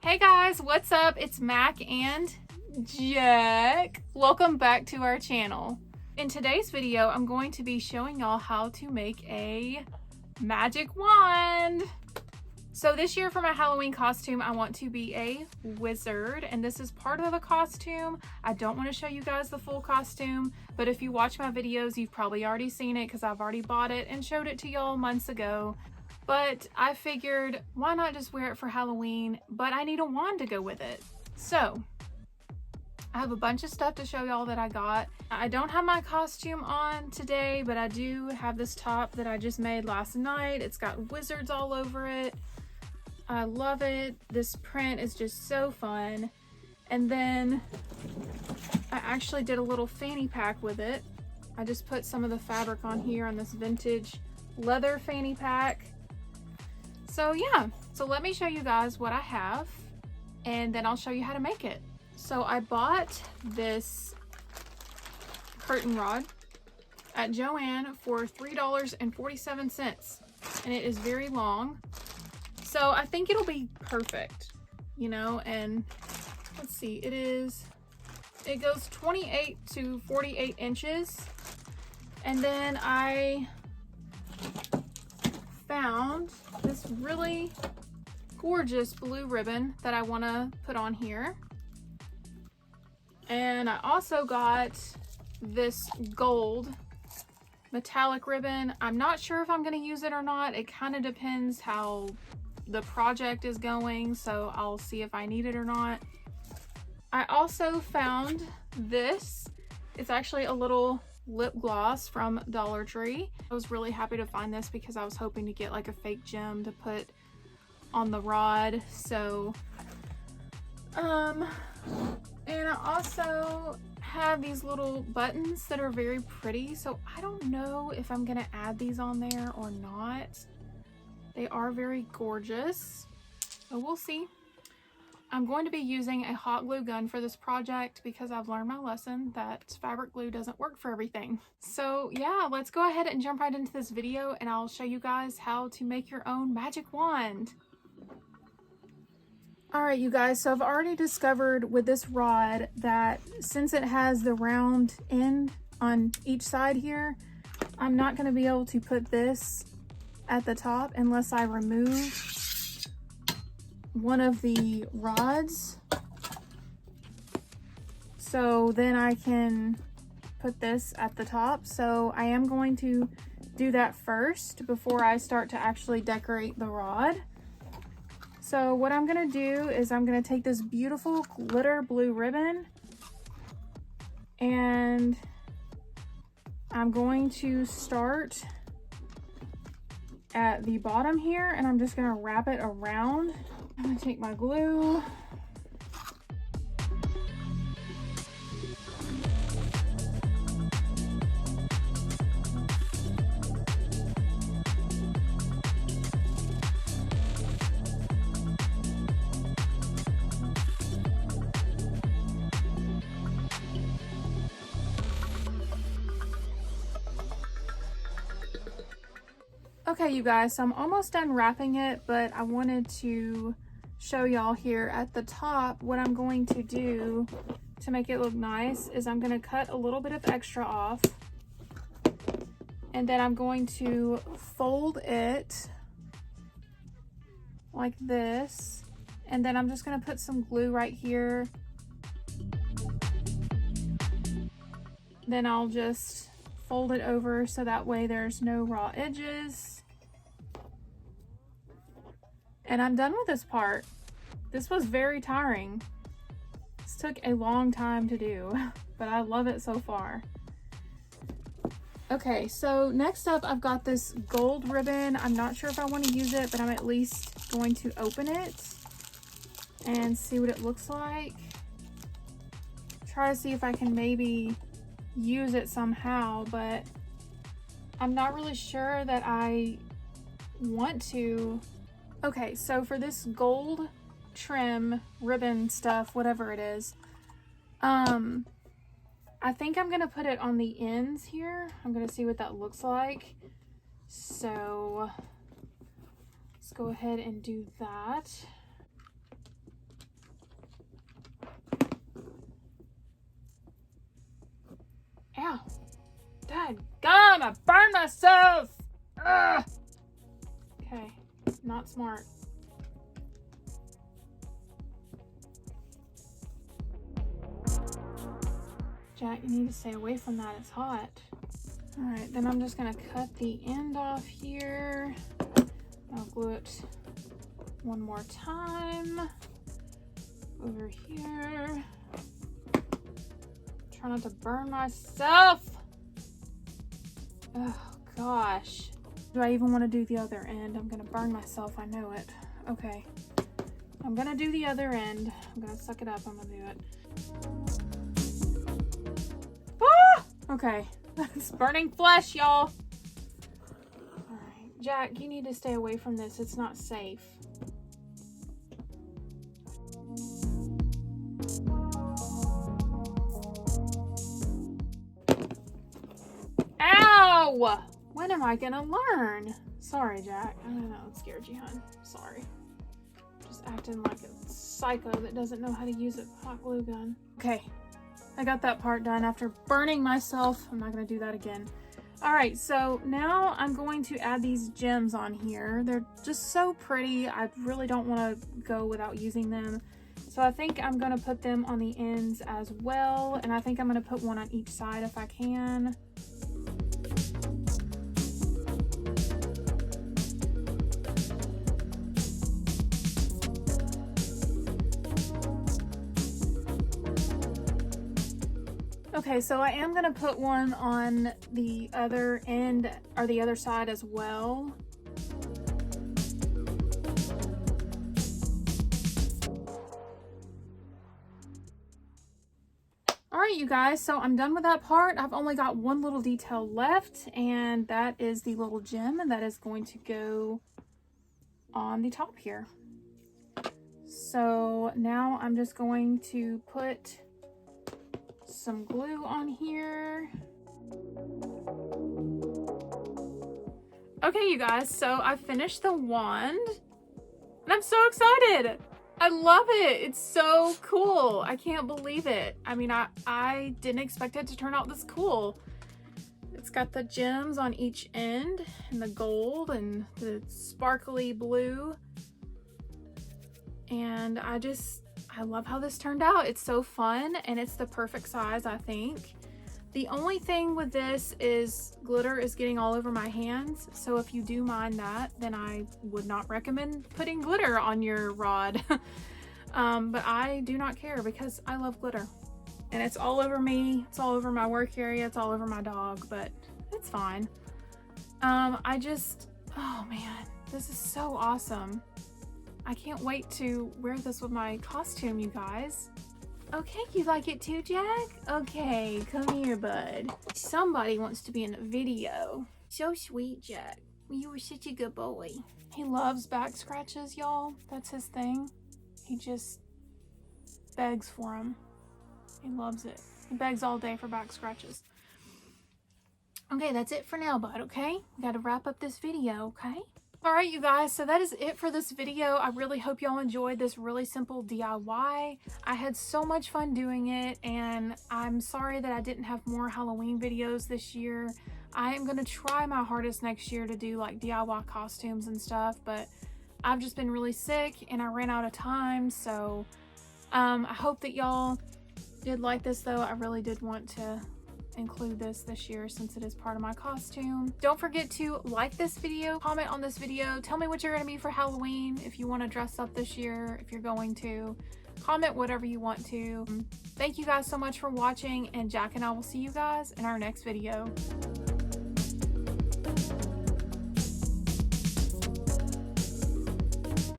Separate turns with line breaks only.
Hey guys, what's up? It's Mac and Jack. Welcome back to our channel. In today's video, I'm going to be showing y'all how to make a magic wand. So this year for my Halloween costume, I want to be a wizard, and this is part of a costume. I don't want to show you guys the full costume, but if you watch my videos, you've probably already seen it because I've already bought it and showed it to y'all months ago. But I figured, why not just wear it for Halloween? But I need a wand to go with it. So I have a bunch of stuff to show y'all that I got. I don't have my costume on today, but I do have this top that I just made last night. It's got wizards all over it. I love it. This print is just so fun. And then I actually did a little fanny pack with it. I just put some of the fabric on here on this vintage leather fanny pack. So yeah, so let me show you guys what I have and then I'll show you how to make it. So I bought this curtain rod at Joann for $3.47 and it is very long. So I think it'll be perfect, you know, and let's see, it goes 28 to 48 inches. And then I found this really gorgeous blue ribbon that I want to put on here. And I also got this gold metallic ribbon. I'm not sure if I'm going to use it or not. It kind of depends how the project is going, so I'll see if I need it or not. I also found this. It's actually a little lip gloss from Dollar Tree. I was really happy to find this because I was hoping to get like a fake gem to put on the rod. So and I also have these little buttons that are very pretty, so I don't know if I'm gonna add these on there or not. They are very gorgeous, so we'll see. I'm going to be using a hot glue gun for this project because I've learned my lesson that fabric glue doesn't work for everything. So yeah, let's go ahead and jump right into this video and I'll show you guys how to make your own magic wand. Alright you guys, so I've already discovered with this rod that since it has the round end on each side here, I'm not going to be able to put this at the top unless I remove one of the rods, so then I can put this at the top. So I am going to do that first before I start to actually decorate the rod. So what I'm going to do is I'm going to take this beautiful glitter blue ribbon and I'm going to start at the bottom here and I'm just going to wrap it around. I'm gonna take my glue. Okay, you guys, so I'm almost done wrapping it, but I wanted to show y'all here at the top what I'm going to do to make it look nice is I'm going to cut a little bit of extra off and then I'm going to fold it like this, and then I'm just going to put some glue right here. Then I'll just fold it over so that way there's no raw edges. And I'm done with this part. This was very tiring. This took a long time to do, but I love it so far. Okay, so next up I've got this gold ribbon. I'm not sure if I want to use it, but I'm at least going to open it and see what it looks like. Try to see if I can maybe use it somehow, but I'm not really sure that I want to. Okay, so for this gold trim ribbon stuff, whatever it is, I think I'm gonna put it on the ends here. I'm gonna see what that looks like. So let's go ahead and do that. Ow. Dadgum, I burned myself. Ugh. Okay, not smart. Jack, you need to stay away from that, it's hot. All right, then I'm just gonna cut the end off here. I'll glue it one more time over here. Try not to burn myself. Oh gosh. Do I even want to do the other end? I'm gonna burn myself, I know it. Okay. I'm gonna do the other end. I'm gonna suck it up, I'm gonna do it. Ah! Okay. It's burning flesh, y'all. Alright. Jack, you need to stay away from this. It's not safe. Ow! When am I gonna learn? Sorry, Jack. I don't know. It scared you, hon. Sorry. Just acting like a psycho that doesn't know how to use a hot glue gun. Okay. I got that part done after burning myself. I'm not going to do that again. All right, so now I'm going to add these gems on here. They're just so pretty. I really don't want to go without using them. So I think I'm going to put them on the ends as well. And I think I'm going to put one on each side if I can. Okay, so I am gonna put one on the other end or the other side as well. All right, you guys, so I'm done with that part. I've only got one little detail left, and that is the little gem, and that is going to go on the top here. So now I'm just going to put some glue on here. Okay, you guys, so I finished the wand and I'm so excited. I love it. It's so cool. I can't believe it. I mean, I didn't expect it to turn out this cool. It's got the gems on each end and the gold and the sparkly blue. And I love how this turned out. It's so fun and it's the perfect size, I think. The only thing with this is glitter is getting all over my hands. So if you do mind that, then I would not recommend putting glitter on your rod. But I do not care because I love glitter. And it's all over me. It's all over my work area. It's all over my dog, but it's fine. Oh man, this is so awesome. I can't wait to wear this with my costume, you guys. Okay, you like it too, Jack? Okay, come here, bud. Somebody wants to be in a video. So sweet, Jack. You were such a good boy. He loves back scratches, y'all. That's his thing. He just begs for them. He loves it. He begs all day for back scratches. Okay, that's it for now, bud, okay? We gotta wrap up this video, okay? Alright, you guys, so that is it for this video. I really hope y'all enjoyed this really simple DIY. I had so much fun doing it, and I'm sorry that I didn't have more Halloween videos this year. I am going to try my hardest next year to do like DIY costumes and stuff, but I've just been really sick and I ran out of time, so I hope that y'all did like this though. I really did want to include this year since it is part of my costume. Don't forget to like this video, comment on this video, tell me what you're going to be for Halloween, if you want to dress up this year, if you're going to. Comment whatever you want to. Thank you guys so much for watching, and Jack and I will see you guys in our next video.